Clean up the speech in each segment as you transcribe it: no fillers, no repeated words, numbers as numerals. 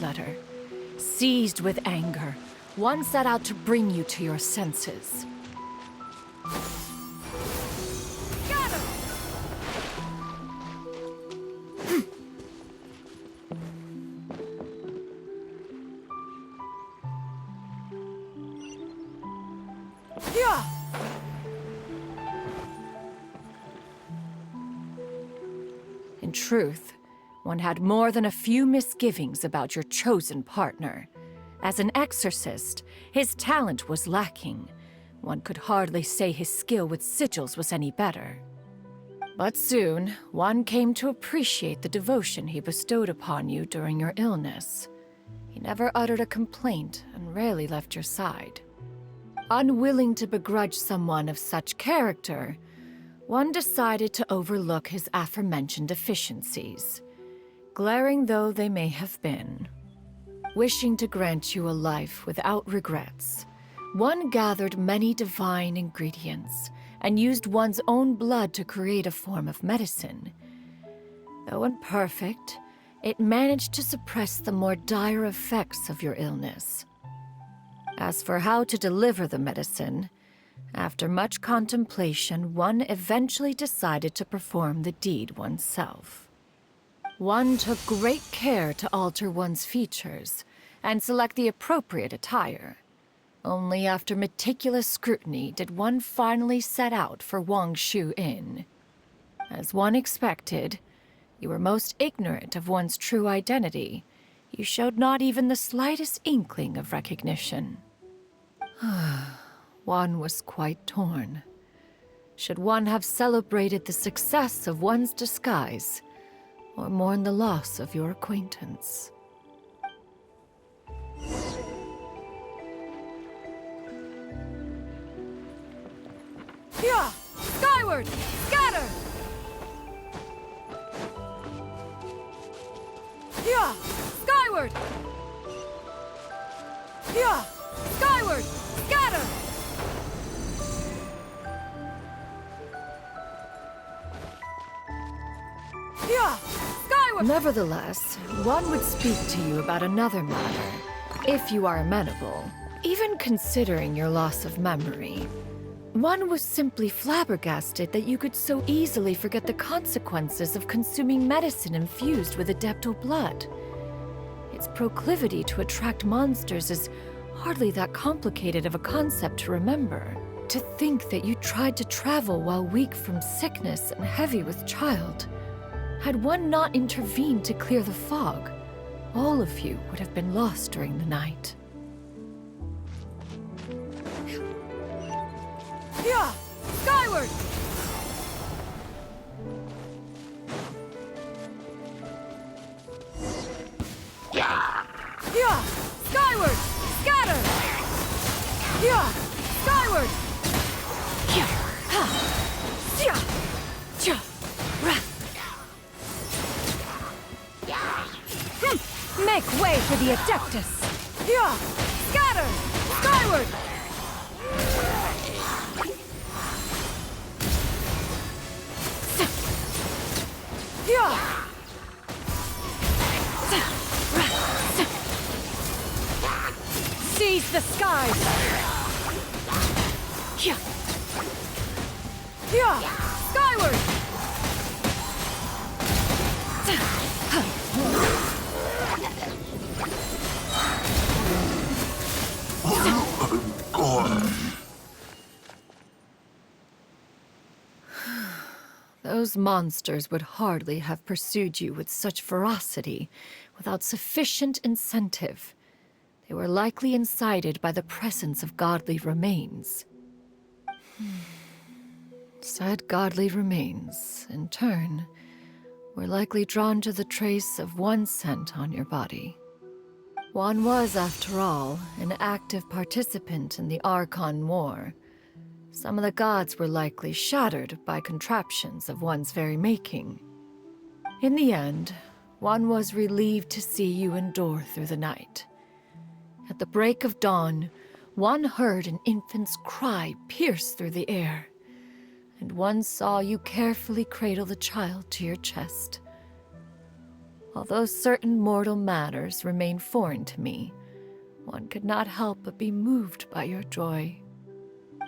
letter. Seized with anger, one set out to bring you to your senses. Got him! Yeah! In truth, one had more than a few misgivings about your chosen partner. As an exorcist, his talent was lacking. One could hardly say his skill with sigils was any better. But soon, one came to appreciate the devotion he bestowed upon you during your illness. He never uttered a complaint and rarely left your side. Unwilling to begrudge someone of such character, one decided to overlook his aforementioned deficiencies, glaring though they may have been. Wishing to grant you a life without regrets, one gathered many divine ingredients and used one's own blood to create a form of medicine. Though imperfect, it managed to suppress the more dire effects of your illness. As for how to deliver the medicine, after much contemplation, one eventually decided to perform the deed oneself. One took great care to alter one's features and select the appropriate attire. Only after meticulous scrutiny did one finally set out for Wangshu Inn. As one expected, you were most ignorant of one's true identity. You showed not even the slightest inkling of recognition. One was quite torn. Should one have celebrated the success of one's disguise, or mourn the loss of your acquaintance? Yeah! Skyward! Scatter! Yeah! Skyward! Yeah! Skyward! Scatter! Yeah! Skyward! Nevertheless, one would speak to you about another matter, if you are amenable. Even considering your loss of memory, one was simply flabbergasted that you could so easily forget the consequences of consuming medicine infused with Adeptal blood. Its proclivity to attract monsters is hardly that complicated of a concept to remember. To think that you tried to travel while weak from sickness and heavy with child. Had one not intervened to clear the fog, all of you would have been lost during the night. Yeah! Skyward! Yeah! Skyward! Scatter! Yeah! Skyward! Yeah! Ha! Yeah! Ja! Ra! Make way for the Adeptus! Yeah! Scatter! Skyward! Yeah! Seize the skies! Yeah! Yeah! Skyward! Those monsters would hardly have pursued you with such ferocity without sufficient incentive. They were likely incited by the presence of godly remains. Said godly remains, in turn, were likely drawn to the trace of one scent on your body. One was, after all, an active participant in the Archon War. Some of the gods were likely shattered by contraptions of one's very making. In the end, one was relieved to see you endure through the night. At the break of dawn, one heard an infant's cry pierce through the air, and one saw you carefully cradle the child to your chest. Although certain mortal matters remain foreign to me, one could not help but be moved by your joy.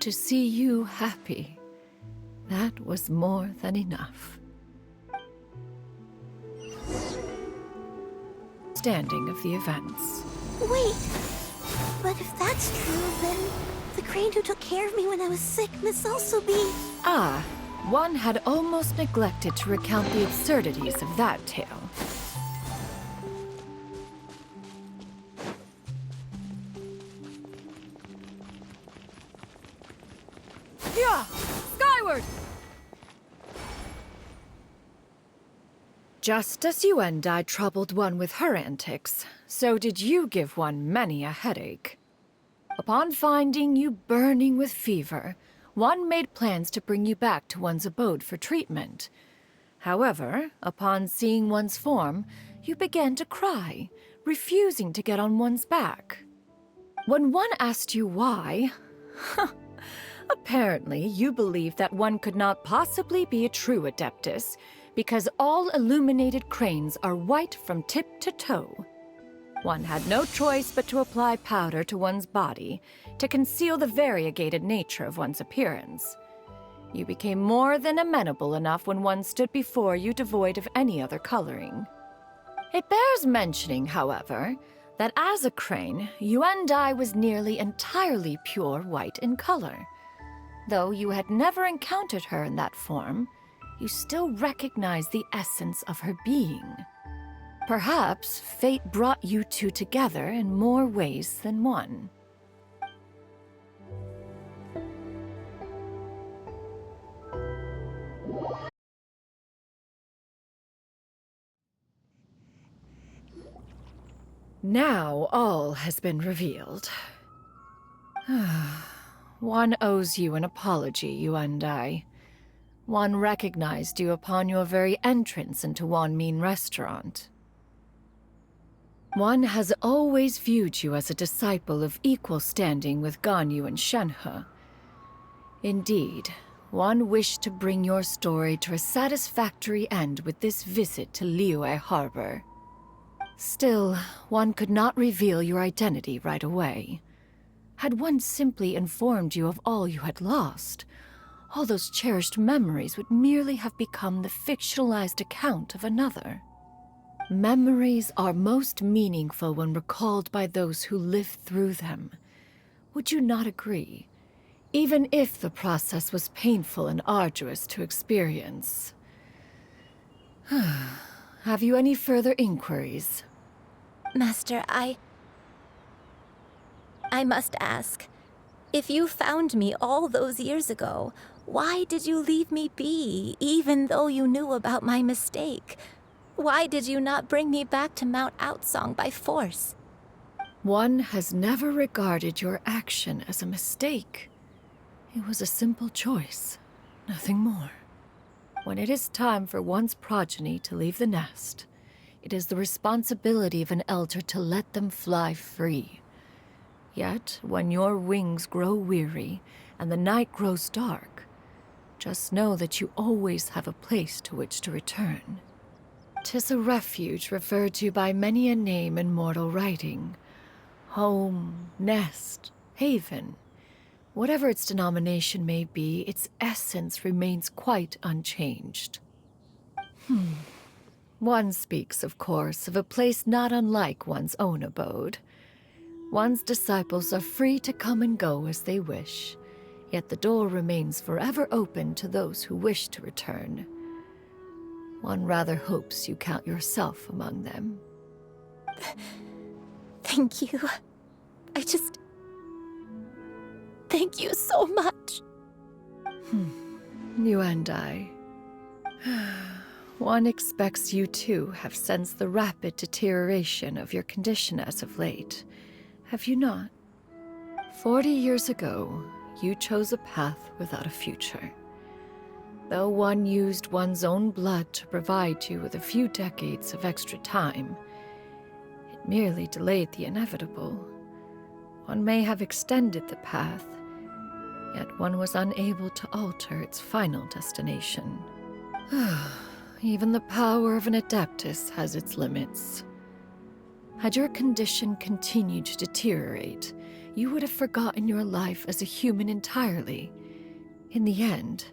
To see you happy, that was more than enough. Standing of the events. Wait! But if that's true, then the crane who took care of me when I was sick must also be... Ah, one had almost neglected to recount the absurdities of that tale. Yeah! Skyward! Just as you and I troubled one with her antics, so did you give one many a headache. Upon finding you burning with fever, one made plans to bring you back to one's abode for treatment. However, upon seeing one's form, you began to cry, refusing to get on one's back. When one asked you why, apparently you believed that one could not possibly be a true Adeptus, because all illuminated cranes are white from tip to toe. One had no choice but to apply powder to one's body to conceal the variegated nature of one's appearance. You became more than amenable enough when one stood before you devoid of any other coloring. It bears mentioning, however, that as a crane, Yuandai was nearly entirely pure white in color. Though you had never encountered her in that form, you still recognize the essence of her being. Perhaps fate brought you two together in more ways than one. Now all has been revealed. One owes you an apology, you and I. One recognized you upon your very entrance into Wanmin Restaurant. One has always viewed you as a disciple of equal standing with Ganyu and Shenhe. Indeed, one wished to bring your story to a satisfactory end with this visit to Liyue Harbor. Still, one could not reveal your identity right away. Had one simply informed you of all you had lost, all those cherished memories would merely have become the fictionalized account of another. Memories are most meaningful when recalled by those who lived through them. Would you not agree? Even if the process was painful and arduous to experience. Have you any further inquiries? Master, I must ask. If you found me all those years ago, why did you leave me be, even though you knew about my mistake? Why did you not bring me back to Mount Outsong by force? One has never regarded your action as a mistake. It was a simple choice, nothing more. When it is time for one's progeny to leave the nest, it is the responsibility of an elder to let them fly free. Yet, when your wings grow weary and the night grows dark, just know that you always have a place to which to return. 'Tis a refuge referred to by many a name in mortal writing. Home, nest, haven. Whatever its denomination may be, its essence remains quite unchanged. One speaks, of course, of a place not unlike one's own abode. One's disciples are free to come and go as they wish, yet the door remains forever open to those who wish to return. One rather hopes you count yourself among them. Thank you. Thank you so much. You and I. One expects you too have sensed the rapid deterioration of your condition as of late. Have you not? 40 years ago, you chose a path without a future. Though one used one's own blood to provide you with a few decades of extra time, it merely delayed the inevitable. One may have extended the path, yet one was unable to alter its final destination. Even the power of an Adeptus has its limits. Had your condition continued to deteriorate, you would have forgotten your life as a human entirely. In the end,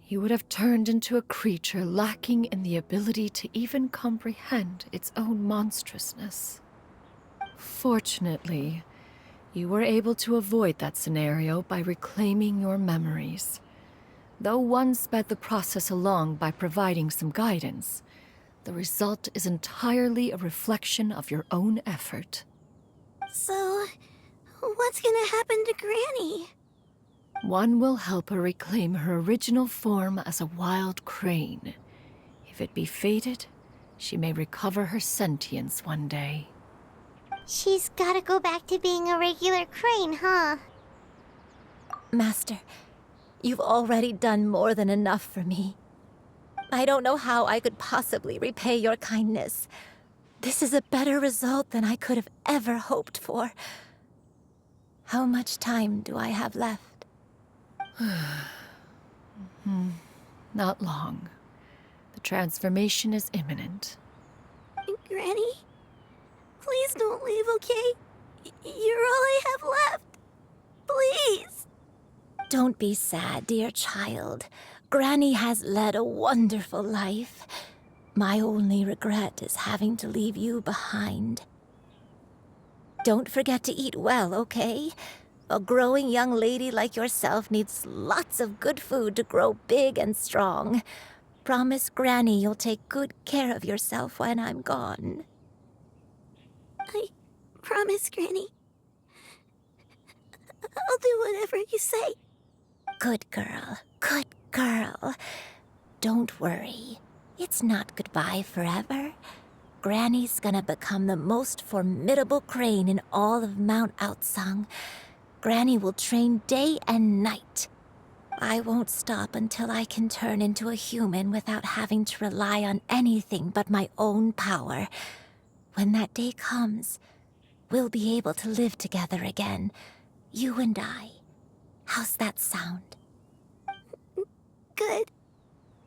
you would have turned into a creature lacking in the ability to even comprehend its own monstrousness. Fortunately, you were able to avoid that scenario by reclaiming your memories. Though one sped the process along by providing some guidance, the result is entirely a reflection of your own effort. So, what's gonna happen to Granny? One will help her reclaim her original form as a wild crane. If it be fated, she may recover her sentience one day. She's gotta go back to being a regular crane, huh? Master, you've already done more than enough for me. I don't know how I could possibly repay your kindness. This is a better result than I could have ever hoped for. How much time do I have left? Not long. The transformation is imminent. Granny? Please don't leave, okay? You're all I have left. Please! Don't be sad, dear child. Granny has led a wonderful life. My only regret is having to leave you behind. Don't forget to eat well, okay? A growing young lady like yourself needs lots of good food to grow big and strong. Promise Granny you'll take good care of yourself when I'm gone. I promise, Granny. I'll do whatever you say. Good girl, good girl. Don't worry. It's not goodbye forever. Granny's gonna become the most formidable crane in all of Mount Outsung. Granny will train day and night. I won't stop until I can turn into a human without having to rely on anything but my own power. When that day comes, we'll be able to live together again, you and I. How's that sound? Good.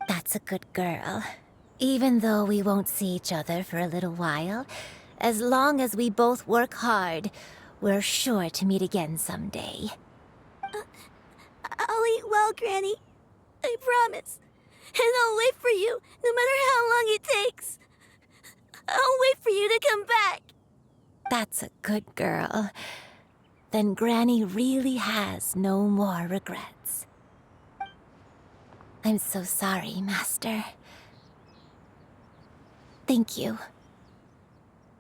That's a good girl. Even though we won't see each other for a little while, as long as we both work hard, we're sure to meet again someday. I'll eat well, Granny. I promise. And I'll wait for you, no matter how long it takes. I'll wait for you to come back. That's a good girl. Then Granny really has no more regrets. I'm so sorry, Master. Thank you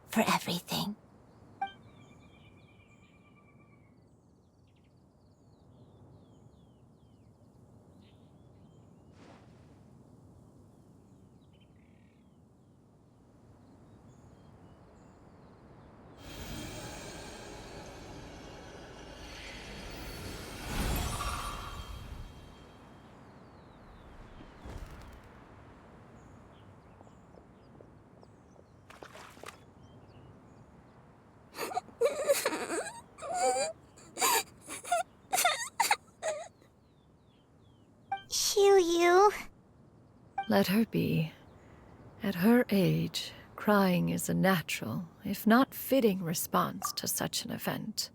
for everything. Xianyun. Let her be. At her age, crying is a natural, if not fitting, response to such an event.